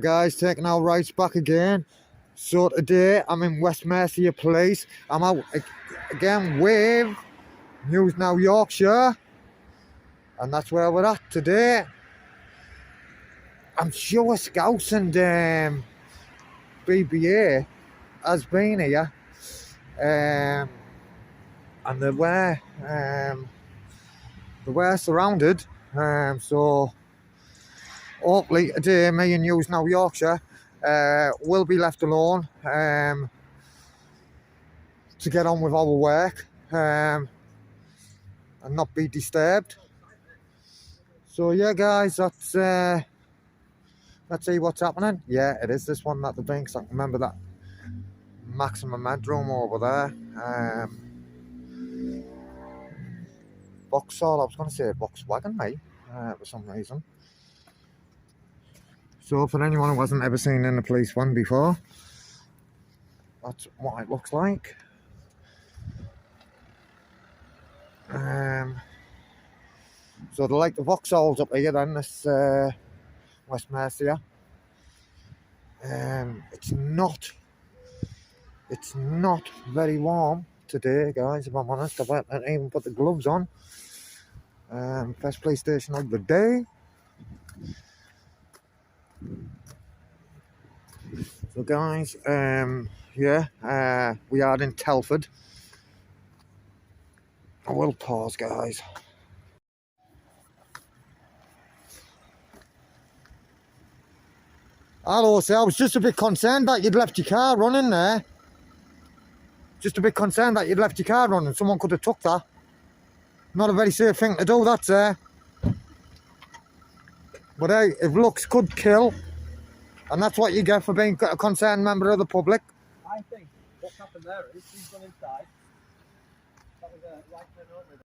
guys, taking our rights back again. So today I'm in West Mercia Police. I'm out again with News Now Yorkshire, and that's where we're at today. I'm sure Scouts and BBA has been here, and they were surrounded. So hopefully today, me and News Now Yorkshire will be left alone to get on with our work and not be disturbed. So yeah, guys, let's see what's happening. Yeah, it is this one that the banks. I can remember that maximum headroom over there. Vauxhall, I was going to say Volkswagen, mate, for some reason. So for anyone who hasn't ever seen in a police one before, that's what it looks like. So they're like the Vauxhalls up here then, this West Mercia. It's not very warm today, guys, if I'm honest. I haven't even put the gloves on. First police station of the day. So guys, yeah, we are in Telford. I will pause, guys. Hello, sir. I was just a bit concerned that you'd left your car running there. Just a bit concerned that you'd left your car running. Someone could have took that. Not a very safe thing to do, that, sir. But hey, if looks could kill, and that's what you get for being a concerned member of the public. I think what's happened there is he's gone inside. That was a right turn over.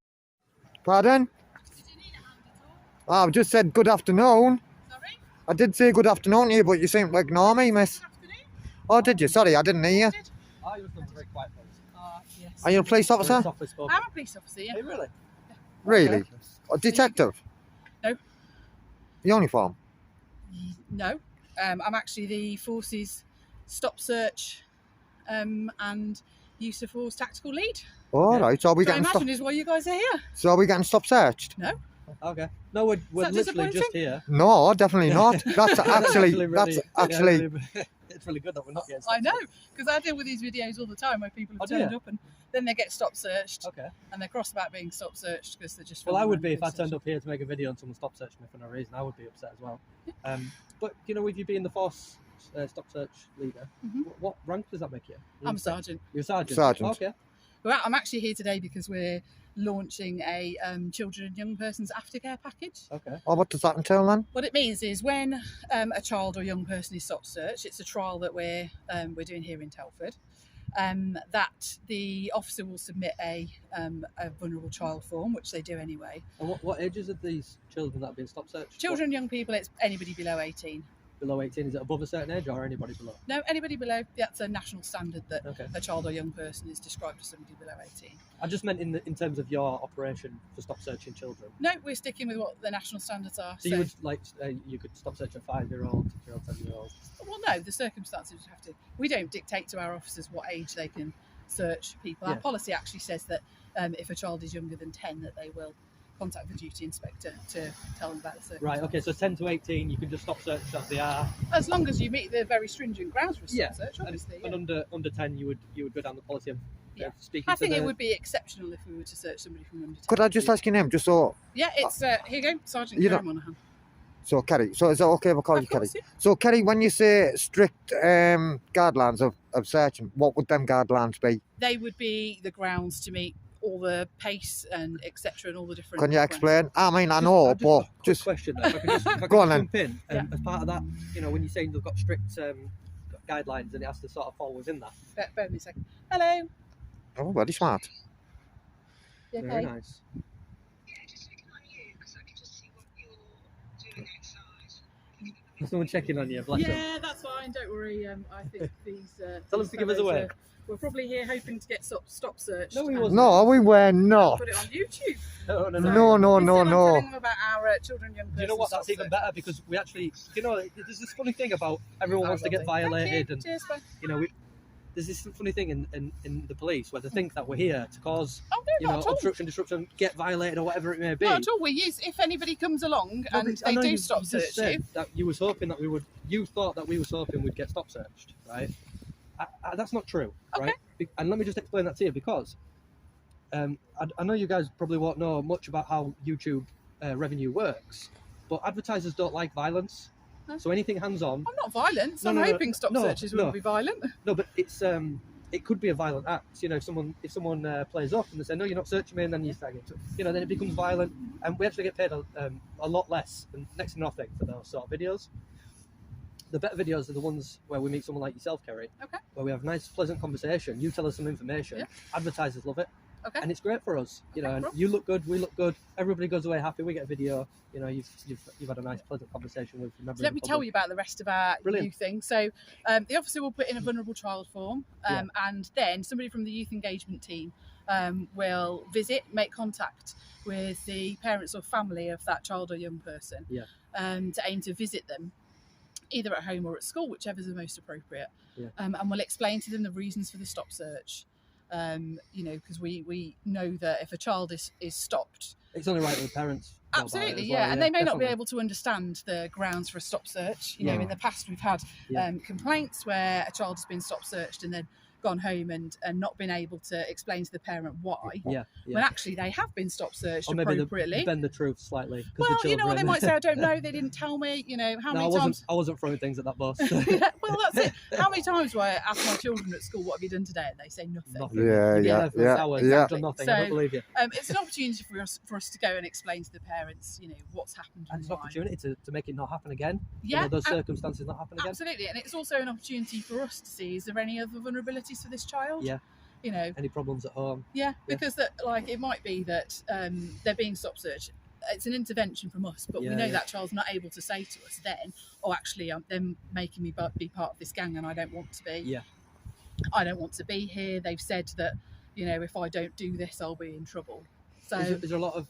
Pardon? Oh, I've just said good afternoon. Sorry? I did say good afternoon to you, but you seemed to ignore me, miss. Good afternoon. Oh, did you? Sorry, I didn't hear you. I was not very quiet place. Yes. Are you a police officer? I'm a police officer, yeah. Hey, really? Really? A detective? No. Uniform? No. I'm actually the Forces Stop Search and Use of Force Tactical Lead. All right. So are we Which I getting imagine is why you guys are here. So are we getting stop searched? No. Okay. No, we're that literally disappointing? just here. No, definitely not. That's actually It's really good that we're not getting I stopped. know, because I deal with these videos all the time where people have turned up and then they get stop searched. Okay. And they're cross about being stop searched because they're just. Well, I would be if I turned up here to make a video and someone stop searched me for no reason. I would be upset as well. But you know, with you being the Force Stop Search leader, what rank does that make you? I'm a sergeant. You're a sergeant. Sergeant. Okay. Well, I'm actually here today because we're launching a children and young persons aftercare package. Okay. Oh, what does that entail then? What it means is when a child or young person is stop searched, it's a trial that we're doing here in Telford. That the officer will submit a vulnerable child form, which they do anyway. And what ages are these children that have been stop searched? Children, young people, it's anybody below 18. Below 18, is it above a certain age or anybody below? No, anybody below. That's a national standard that Okay. a child or young person is described as somebody below 18. I just meant in terms of your operation for stop searching children. No, we're sticking with what the national standards are. So you would like you could stop search a 5-year-old, 6-year-old, 7-year-old. Well, no, the circumstances would have to. We don't dictate to our officers what age they can search people. Our Yeah. policy actually says that if a child is younger than 10, that they will contact the duty inspector to tell them about the circumstances. Right. Okay. So 10 to 18, you can just stop search as they are. As long as you meet the very stringent grounds for a stop Yeah, search, obviously. And under 10, you would go down the policy of speaking. I think to it the... would be exceptional if we were to search somebody from under 10. Could I just ask your name, just so? Yeah, it's here you go, Sergeant You Kerry don't- Monaghan. So Kerry. So is it okay if I call you Of Kerry? course, yeah. So Kerry, when you say strict guidelines of searching, what would them guidelines be? They would be the grounds to meet all the pace and etc. and all the different. Can you grounds. explain? I mean, I know, I've but got a quick just question. If I could just, if I could Go on just then. jump in, as part of that, you know, when you're saying they've got strict guidelines and it has to sort of fall within that. Bear with me a second. Hello. oh, very smart. You okay? Very nice. There's someone checking on you, bless them. Yeah, that's fine. Don't worry. I think these. Tell us to give us away. We're probably here hoping to get stop searched. No, he and wasn't. No, we were not. Put it on YouTube. No, no, So no. No, we're still on no. telling them about our children and young Do you know persons what? That's stop even search. better because we actually, you know, there's this funny thing about everyone wants to get violated, and Cheers, bye. you know, there's this funny thing in the police where they think that we're here to cause, Oh no, you not know, at all. obstruction, disruption, get violated or whatever it may be. Not at all. We use if anybody comes along No, and but I they know do you stop just search said you. that you was hoping that we would. You thought that we was hoping we'd get stop searched, right? That's not true, Okay. right? And let me just explain that to you because I know you guys probably won't know much about how YouTube revenue works, but advertisers don't like violence. No. So anything hands-on. I'm not violent. So No, I'm no, hoping stop no, searches no. won't be violent. No, but it's it could be a violent act. You know, if someone plays up and they say no, you're not searching me, and then you start getting, you know, then it becomes violent, and we actually get paid a lot less, and next to nothing for those sort of videos. The better videos are the ones where we meet someone like yourself, Kerry. Okay. Where we have a nice, pleasant conversation. You tell us some information. Yeah. Advertisers love it. Okay. And it's great for us, you know. Okay, And cool. you look good, we look good. Everybody goes away happy. We get a video. You know, you've had a nice, pleasant conversation with. So let me tell you about the rest of our Brilliant. youth thing. So the officer will put in a vulnerable child form, and then somebody from the youth engagement team will make contact with the parents or family of that child or young person, to aim to visit them, either at home or at school, whichever is the most appropriate. Yeah. And we'll explain to them the reasons for the stop search. You know, because we know that if a child is stopped, it's only right that the parents. know about it absolutely, as yeah, well, and they may not be definitely. able to understand the grounds for a stop search. You know, No. in the past we've had Yeah. complaints where a child has been stop searched and then gone home and not been able to explain to the parent why. Yeah. When actually they have been stop searched Or maybe appropriately. they bend the truth slightly. 'cause Well, the you know what they children- might say, I don't know, they didn't tell me, you know, how No, many times. I wasn't throwing things at that boss. Yeah, well, that's it. How many times do I ask my children at school, what have you done today? And they say nothing. Nothing. Yeah, You've been yeah, there for yeah, hours, yeah. you've done nothing. I don't So, believe you. It's an opportunity for us to go and explain to the parents, you know, what's happened And it's an why. opportunity to make it not happen again. Yeah, You know, those circumstances not happen again. absolutely. And it's also an opportunity for us to see, is there any other vulnerabilities for this child? Yeah. You know, Any problems at home? yeah, because that, like, it might be that they're being stop searched. It's an intervention from us, but we Yeah, know yeah. that child's not able to say to us then, oh, actually, them making me be part of this gang and I don't want to be. Yeah. I don't want to be here. They've said that, you know, if I don't do this, I'll be in trouble. So Is there a lot of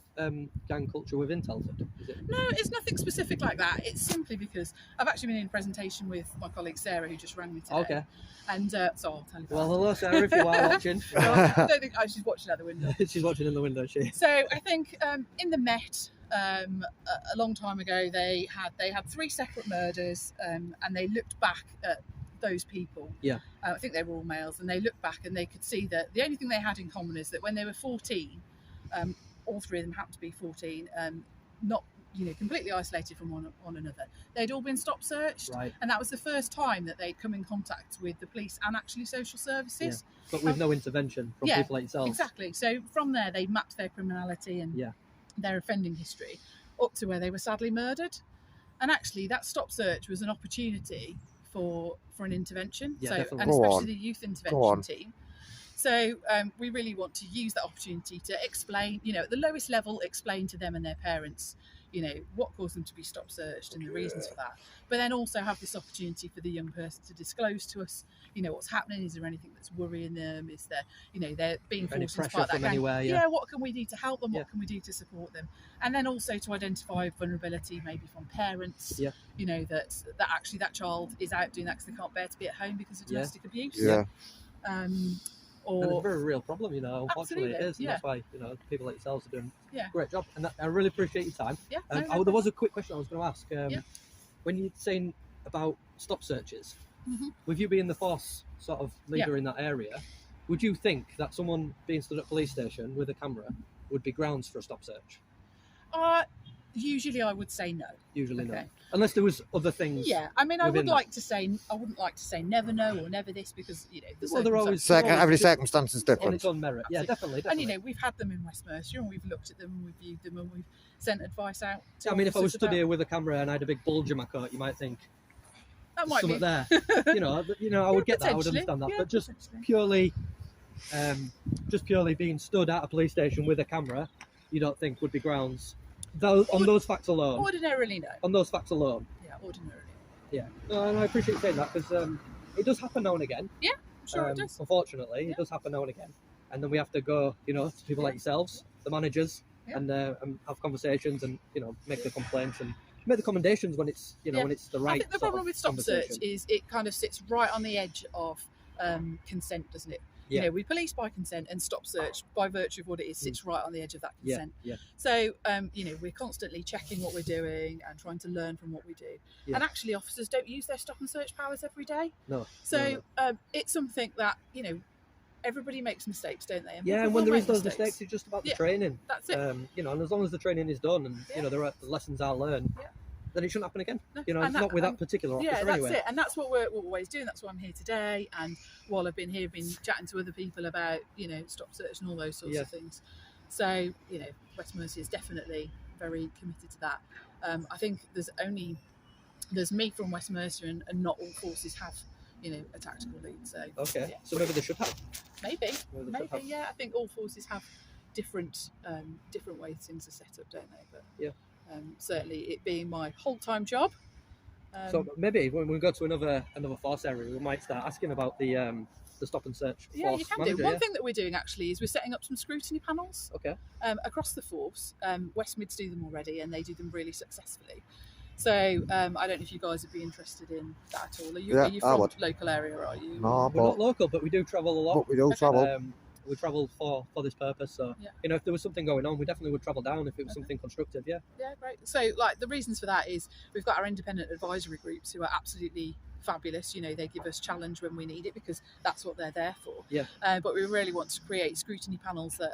gang culture within Telford? Is it? no, it's nothing specific like that. It's simply because I've actually been in a presentation with my colleague Sarah, who just rang me today. Okay. And so I'll tell you. Well, hello, Sarah, if you are watching. I don't think she's watching out the window. She's watching in the window, she. So I think in the Met a long time ago, they had 3 separate murders, and they looked back at those people. Yeah. I think they were all males, and they looked back and they could see that the only thing they had in common is that when they were 14, all 3 of them happened to be 14, not, you know, completely isolated from one another. They'd all been stop searched, Right. and that was the first time that they'd come in contact with the police and actually social services. But with no intervention from Yeah, people like yourselves. Exactly. So from there, they mapped their criminality and their offending history up to where they were sadly murdered. And actually, that stop search was an opportunity for an intervention. Yeah, so, definitely. and Go especially on. the youth Go intervention on. team. So we really want to use that opportunity to explain, you know, at the lowest level, explain to them and their parents, you know, what caused them to be stop searched and the reasons for that. But then also have this opportunity for the young person to disclose to us, you know, what's happening. Is there anything that's worrying them? Is there, you know, they're being Any forced into pressure part of that from gang. anywhere, yeah. What can we do to help them? Yeah. What can we do to support them? And then also to identify vulnerability, maybe from parents. Yeah. You know, that actually that child is out doing that because they can't bear to be at home because of Yeah. domestic abuse. Yeah. And it's a Or very real problem, you know. Unfortunately, it Absolutely, is. And yeah. that's why, you know, people like yourselves are doing Yeah. a great job. And I really appreciate your time. yeah, There was a quick question I was going to ask. Yeah. When you're saying about stop searches, Mhm. with you being the force sort of leader in that area, would you think that someone being stood at a police station with a camera would be grounds for a stop search? Usually I would say no. Usually Okay. not. Unless there was other things. Yeah, I mean, I within wouldn't like to say never no or never this because, you know, the Well, they're always- circumstances- Every circumstance is On different. its own merit. Yeah, Absolutely. definitely. And definitely. you know, we've had them in West Mercia and we've looked at them and we've viewed them and we've sent advice out. To I mean, if I was officers stood about- here with a camera and I had a big bulge in my coat, you might think that might something be there. I would get that. I would potentially, understand that. yeah, But just potentially. purely being stood at a police station with a camera, you don't think would be grounds. On those facts alone. Ordinarily, no. On those facts alone. Yeah, ordinarily. Yeah. No, and I appreciate you saying that because it does happen now and again. Yeah. I'm sure it does. Unfortunately, it does happen now and again, and then we have to go, to people like yourselves, the managers, and have conversations and make the complaints and make the commendations when it's when it's the right. I think the problem with Stop Search is it kind of sits right on the edge of consent, doesn't it? Yeah. We police by consent, and Stop Search, by virtue of what it is, sits right on the edge of that consent. Yeah. So, we're constantly checking what we're doing and trying to learn from what we do. Yeah. And actually, officers don't use their stop and search powers every day. No. So it's something that everybody makes mistakes, don't they? And when there is those mistakes, it's just about the training. That's it. And as long as the training is done and the lessons are learned, then it shouldn't happen again. No. Not with that particular officer that's anyway. it. And that's what we're always doing. That's why I'm here today. And while I've been here, I've been chatting to other people about Stop Search and all those sorts of things. So West Mercia is definitely very committed to that. I think there's me from West Mercia, and not all forces have a tactical lead. So so maybe they should have. Maybe. I think all forces have different ways things are set up, don't they? But certainly it being my whole-time job. So maybe when we go to another force area, we might start asking about the stop and search. Yeah, force you can manager, do. One thing that we're doing actually is we're setting up some scrutiny panels. Okay. Across the force. West Mids do them already, and they do them really successfully. So I don't know if you guys would be interested in that at all. Are you from local area, or are you? No, we're not local, but we do travel a lot. But we do travel. We travel for this purpose. So if there was something going on, we definitely would travel down if it was something constructive. Yeah, great. So the reasons for that is we've got our independent advisory groups who are absolutely fabulous. They give us challenge when we need it, because that's what they're there for. But we really want to create scrutiny panels that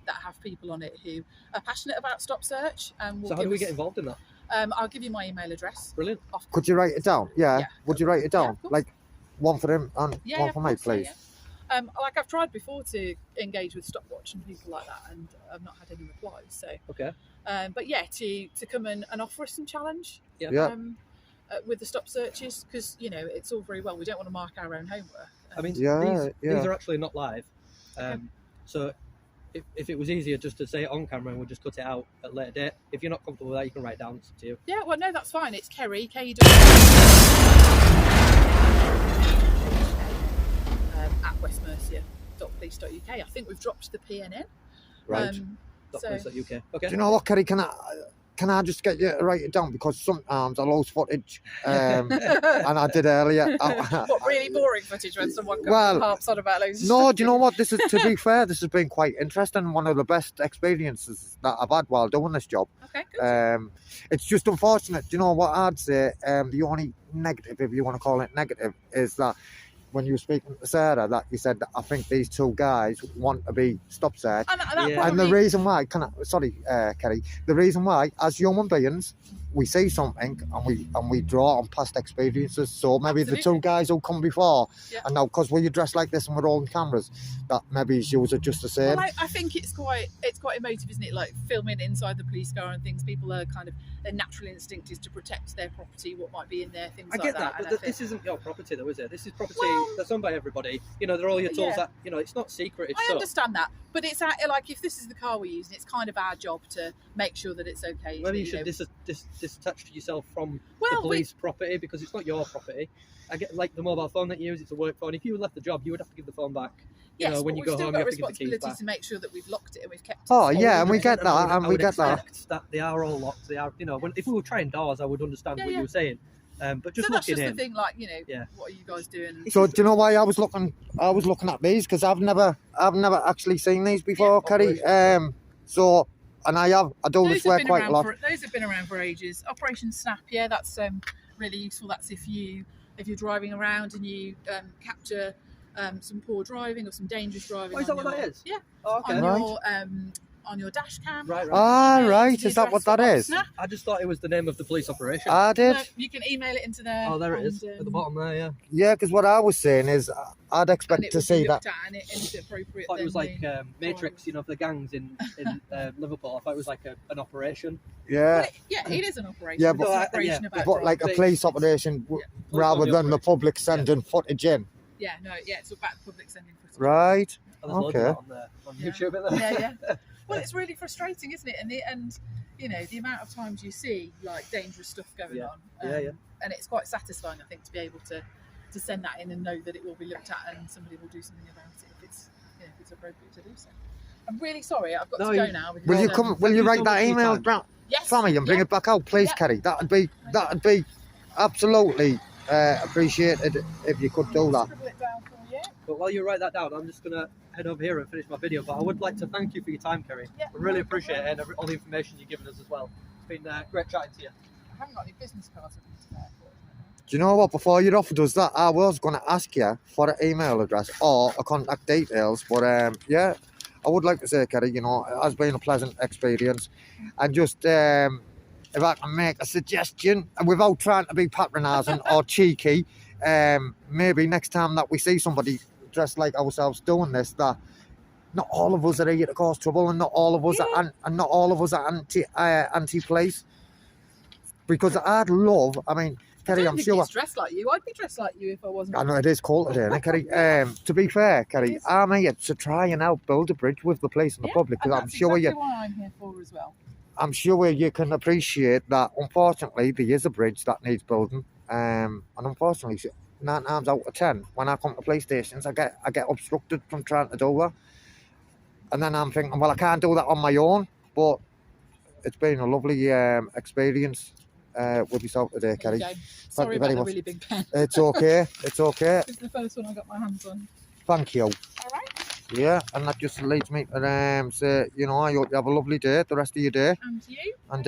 have people on it who are passionate about Stop Search. So how do we get involved in that? I'll give you my email address. Brilliant. Could you write it down? Yeah. Would you write it down? Like one for him and one for me, please. I've tried before to engage with Stopwatch and people like that, and I've not had any replies. So but to come and offer us some challenge. With the stop searches, because it's all very well. We don't want to mark our own homework. I mean, these are actually not live. So if it was easier just to say it on camera and we'll just cut it out at a later date, if you're not comfortable with that, you can write it down. It's up to you. Yeah, well, no, that's fine. It's Kerry, K-E at westmercia.police.uk. I think we've dropped the PN in. Right. .police.uk. Okay. Do you know what, Kerry? Can I just get you to write it down, because sometimes I lose footage, and I did earlier. What, really boring footage when someone harps on about loads of stuff? Do you know what? This is, to be fair, this has been quite interesting. One of the best experiences that I've had while doing this job. Okay, good. It's just unfortunate. Do you know what I'd say? The only negative, if you want to call it negative, is that when you were speaking to Sarah, that you said that I think these two guys want to be stop search. And the reason why, Kerry, the reason why, as human beings, we see something and we draw on past experiences. So maybe the two guys who come before, and now because we're dressed like this and we're all on cameras, that maybe yours are just the same. Well, I think it's quite emotive, isn't it? Like filming inside the police car and things. People are kind of, their natural instinct is to protect their property, what might be in there, things like that. I get that, but this isn't your property though, is it? This is property that's owned by everybody. They're all your tools that, it's not secret. I understand that, but it's like, if this is the car we're using, it's kind of our job to make sure that it's okay. Maybe you should disattach yourself from the police property, because it's not your property. I get, like, the mobile phone that you use, it's a work phone. If you left the job, you would have to give the phone back. When you go home, you have to give the keys back. To make sure that we've locked it and we've kept it. And we get that, and we get that. That they are all locked. They are, if we were trying doors, I would understand what you were saying. But just that's looking just in, the thing, like, what are you guys doing? So do you know why I was looking at these? Because I've never actually seen these before, Kerry. So, and I do this work quite a lot. Those have been around for ages. Operation Snap, that's really useful. That's if you're driving around and you capture some poor driving or some dangerous driving. Is that what that is? Yeah. Oh, okay. On your dash cam. Right. Right. Is that what that is? Snap. I just thought it was the name of the police operation. I did. No, you can email it into there. Oh, there it is at the bottom there. Yeah. Yeah, because what I was saying is, I'd expect to see that. And it's appropriate. I thought it was like Matrix, for the gangs in Liverpool. I thought it was like an operation. Yeah. It is an operation. Yeah, but like a police operation, rather than the public sending footage in. Yeah, it's about the public sending footage. Right. Oh, okay. On YouTube, isn't there? Yeah. Well, it's really frustrating, isn't it? And the amount of times you see like dangerous stuff going on. And it's quite satisfying, I think, to be able to to send that in and know that it will be looked at and somebody will do something about it if it's appropriate to do so. I'm really sorry, I've got to go now. Because, Will you come? Will you write that email down for me and bring it back out, please, Kerry? That'd be absolutely appreciated if you could do that. Scribble it down for you. But while you write that down, I'm just going to head over here and finish my video. But I would like to thank you for your time, Kerry. I really appreciate it and all the information you've given us as well. It's been great chatting to you. I haven't got any business cards with me today. Do you know what? Before you offered us that, I was going to ask you for an email address or a contact details. But yeah, I would like to say, Kerry, you know, it has been a pleasant experience. And just if I can make a suggestion, and without trying to be patronising or cheeky, maybe next time that we see somebody dressed like ourselves doing this, that not all of us are here to cause trouble, and not all of us are anti-police. Because I'd love, I mean, Kerry, I'm sure. It's dressed like you. I'd be dressed like you if I wasn't. I know it is cold today, isn't it, Kerry? To be fair, Kerry, I'm here to try and help build a bridge with the police and the public, because I'm sure exactly why I'm here for as well. I'm sure you can appreciate that. Unfortunately, there is a bridge that needs building, and unfortunately, 9 times out of 10, when I come to police stations, I get obstructed from trying to do that, and then I'm thinking, well, I can't do that on my own. But it's been a lovely experience with yourself today, Kerry. Sorry about the really big pen. It's okay. It's okay. It's the first one I got my hands on. Thank you. All right. Yeah, and that just leads me to say, you know, I hope you have a lovely day, the rest of your day. And you. And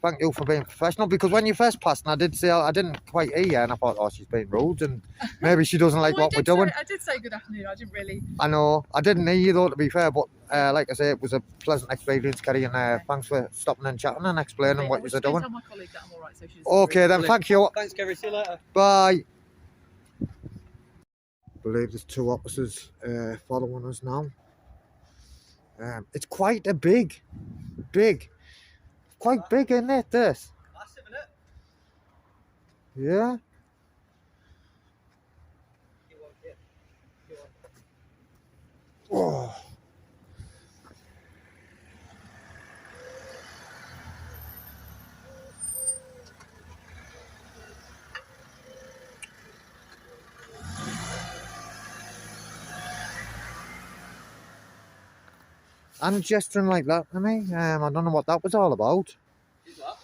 thank you for being professional, because when you first passed, and I did say, I didn't quite hear you, and I thought, oh, she's being rude, and maybe she doesn't like what we're doing. I did say good afternoon. I didn't really. I know. I didn't hear you, though, to be fair, but like I say, it was a pleasant experience, Kerry, and thanks for stopping and chatting and explaining what you're doing. Tell my colleague that I'm all right, so she's Okay, then, thank you. Thanks, Kerry. See you later. Bye. I believe there's 2 officers following us now. It's quite a big, quite big, isn't it, this? Massive, isn't it? Yeah. Oh. And gesturing like that to me, I don't know what that was all about. Who's that?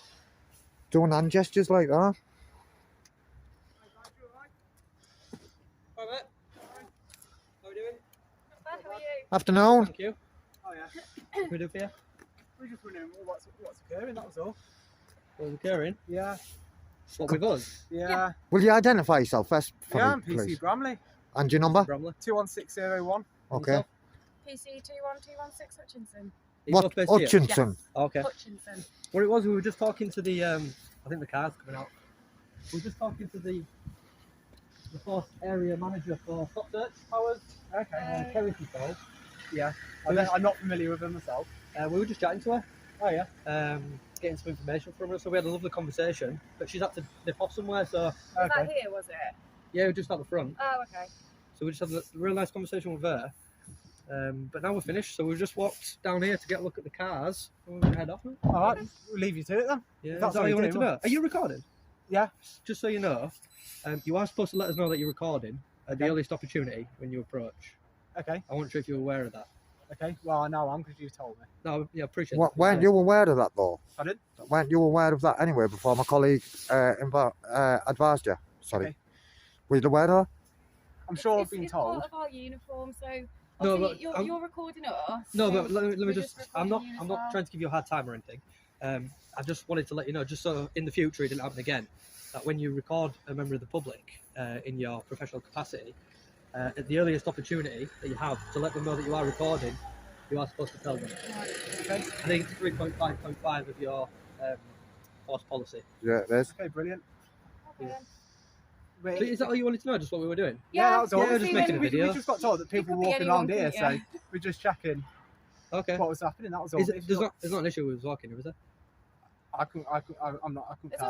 Doing hand gestures like that. All right. How are we doing? Not bad, how are you? Afternoon. Thank you. Oh yeah. What we do for you? We're just wondering what's occurring, that was all. What's occurring? Yeah. What with us? Yeah. Will you identify yourself first for Yeah, me, I'm PC please? Bramley. And your number? Bramley. 21601. Okay. PC 21216 Hutchinson. What? Hutchinson? Okay. Hutchinson. What it was, we were just talking to the, I think the car's coming out. We were just talking to the force area manager for stop search powers. Okay. Kerry control. Yeah. I'm not familiar with them myself. We were just chatting to her, Oh yeah. getting some information from her. So we had a lovely conversation, but she's had to nip off somewhere. So Was that Okay. here, was it? yeah, we're just at the front. Oh, okay. So we just had a real nice conversation with her. But now we're finished, so we've just walked down here to get a look at the cars. And we're gonna head off now. All right. We'll leave you to it then. Yeah, That's that's all what you we wanted do. to know. Are you recording? Yeah. Just so you know, you are supposed to let us know that you're recording at the Okay. earliest opportunity when you approach. Okay. I wasn't sure if you were aware of that. Okay. Well, I know I'm because you told me. No, yeah, I appreciate What, that. weren't you aware of that, though? Pardon? Weren't you aware of that anyway before my colleague advised you? Sorry. Okay. Were you aware of that? I'm sure I've It's been part told. of our uniform, so No, obviously but you're recording us. No, so but let me we're just. I'm not. recording you I'm as not well. trying to give you a hard time or anything. I just wanted to let you know, just so in the future it didn't happen again, that when you record a member of the public in your professional capacity, at the earliest opportunity that you have to let them know that you are recording, you are supposed to tell them. Okay. I think it's 3.5.5 of your force policy. Yeah, it is. Okay. Brilliant. Okay then. Wait, So is that all you wanted to know? Just what we were doing? yeah, that was all. Yeah, just making a we video. just got told that people could were be walking anyone, around here, couldn't you? so we're just checking Okay. what was happening. That was all. Is it, If there's not- not. There's not an issue with walking, is there? I couldn't As tell long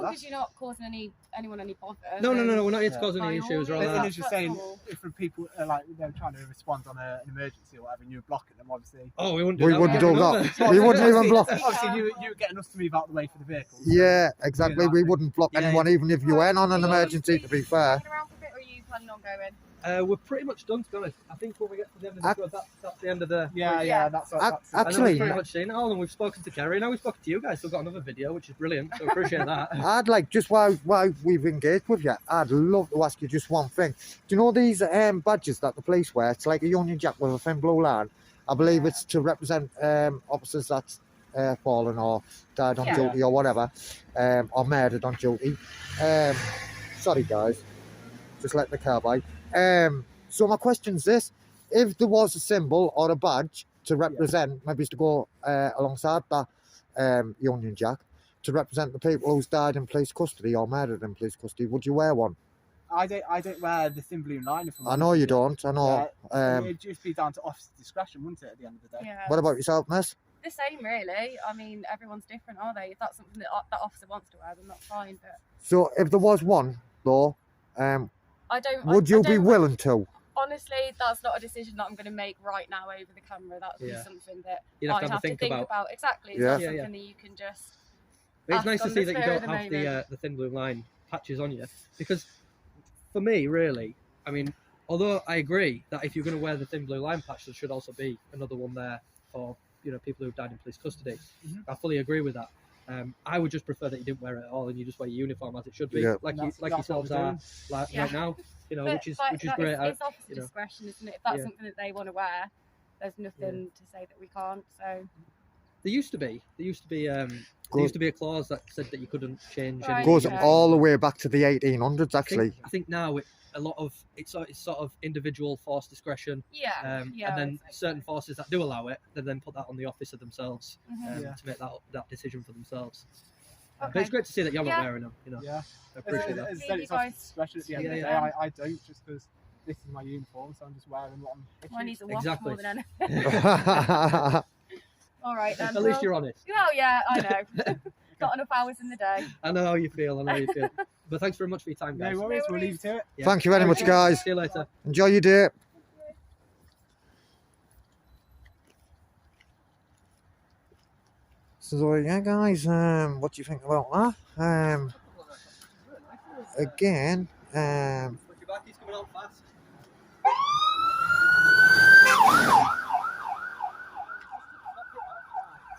that. as you're not causing anyone any bother. No. then We're not here to Yeah. cause any by all issues or all means, that. It's just that's saying all. if the people are like they're trying to respond on an emergency or whatever, and you're blocking them, obviously. Oh, we wouldn't do We that. wouldn't would do we? that. We wouldn't even block. Obviously, you were getting us to move out the way for the vehicles. Yeah, exactly. that We thing. wouldn't block Yeah, anyone, even if you went on an Are you emergency, to be fair. hanging around for a bit, or are you planning on going? We're pretty much done, to be honest. I think when we get to the end of the road, that's the end of the. Yeah, Yeah. that's Ac- And then actually, we've pretty much seen it all, and we've spoken to Kerry. Now we've spoken to you guys. Still got another video, which is brilliant. So appreciate that. I'd like, just while we've engaged with you, I'd love to ask you just one thing. Do you know these badges that the police wear? It's like a Union Jack with a thin blue line. I believe it's to represent officers that's fallen or died on Yeah. duty or whatever, or murdered on duty. Sorry guys, just let the car by. So my question's this: if there was a symbol or a badge to represent, maybe it's to go alongside that Union Jack, to represent the people who's died in police custody or murdered in police custody, would you wear one? I don't wear the thin blue line. If I'm I know you don't. I know. it'd just be down to officer discretion, wouldn't it? At the end of the day. Yeah. What about yourself, miss? The same, really. I mean, everyone's different, are they? If that's something that that officer wants to wear, then that's fine. But So if there was one, though, I don't. would I you be don't- willing to? Honestly, that's not a decision that I'm going to make right now over the camera. That would Yeah. be something that You'd have I'd to have a think about. Exactly. It's Yeah. not Yeah, something yeah. that you can just. But it's ask nice to on see the that you spur don't of the have moment. the thin blue line patches on you, because for me, really, I mean, although I agree that if you're going to wear the thin blue line patch, there should also be another one there for people who've died in police custody. Mhm. I fully agree with that. I would just prefer that you didn't wear it at all and you just wear your uniform as it should be, Yeah. like That's what yourselves we're are doing. like Yeah. right now. But Which is that great. It's officer you know. discretion, isn't it? If that's Yeah. something that they want to wear, there's nothing to say that we can't. So There used to be a clause that said that you couldn't change. Right. any- Goes Yeah. all the way back to the 1800s, I actually. think now a lot of it's sort of individual force discretion. yeah, yeah. And then I would say so. certain forces that do allow it, they then put that on the officer themselves Mhm. Yeah. to make that decision for themselves. But Okay. it's great to see that you're not Yeah. wearing them. Yeah. I appreciate that. As I See said, you it's officer guys. discretion at the end of the Yeah, day. I don't, just because this is my uniform, so I'm just wearing what I'm. Mine needs a wash Exactly. more than anything. All right then. At least you're honest. Oh yeah, I know. Got enough hours in the day. I know how you feel. But thanks very much for your time, guys. No worries. No We'll leave you to it. Yeah. Thank you very much, guys. See you later. Enjoy your day. So yeah, guys, what do you think about that? Again, He's coming on fast.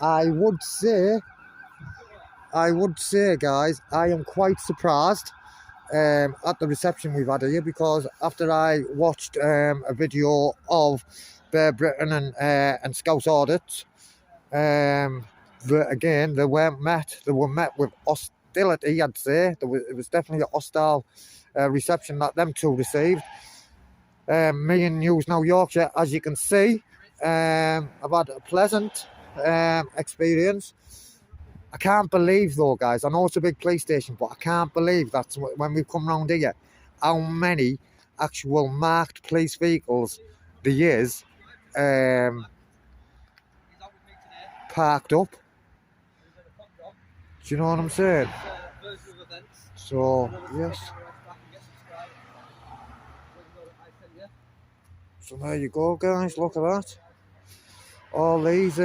I would say, guys, I am quite surprised at the reception we've had here, because after I watched a video of Bear Britain and Scouse audits, they were met with hostility, I'd say. It was definitely a hostile reception that them two received. Me and News Now Yorkshire, as you can see, I've had a pleasant experience. I can't believe though, guys, I know it's a big police station, but I can't believe that's when we've come round here, how many actual marked police vehicles there is parked up. Do you know what I'm saying? So yes, so there you go, guys, look at that. All these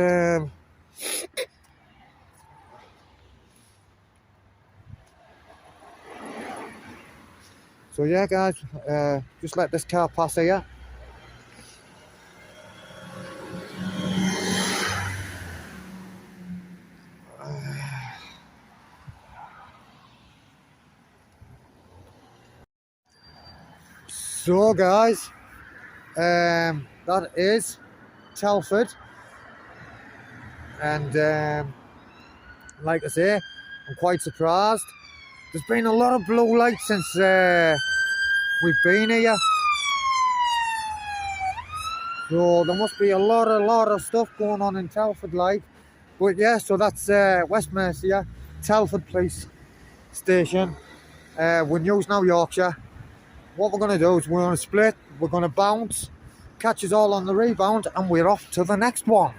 so yeah, guys, just let this car pass here. So guys, that is Telford, and like I say, I'm quite surprised. There's been a lot of blue lights since we've been here, so there must be a lot of stuff going on in Telford, like. But yeah, so that's West Mercia, Telford Police Station. We're News Now Yorkshire. What we're going to do is we're going to split, we're going to bounce, catch us all on the rebound, and we're off to the next one.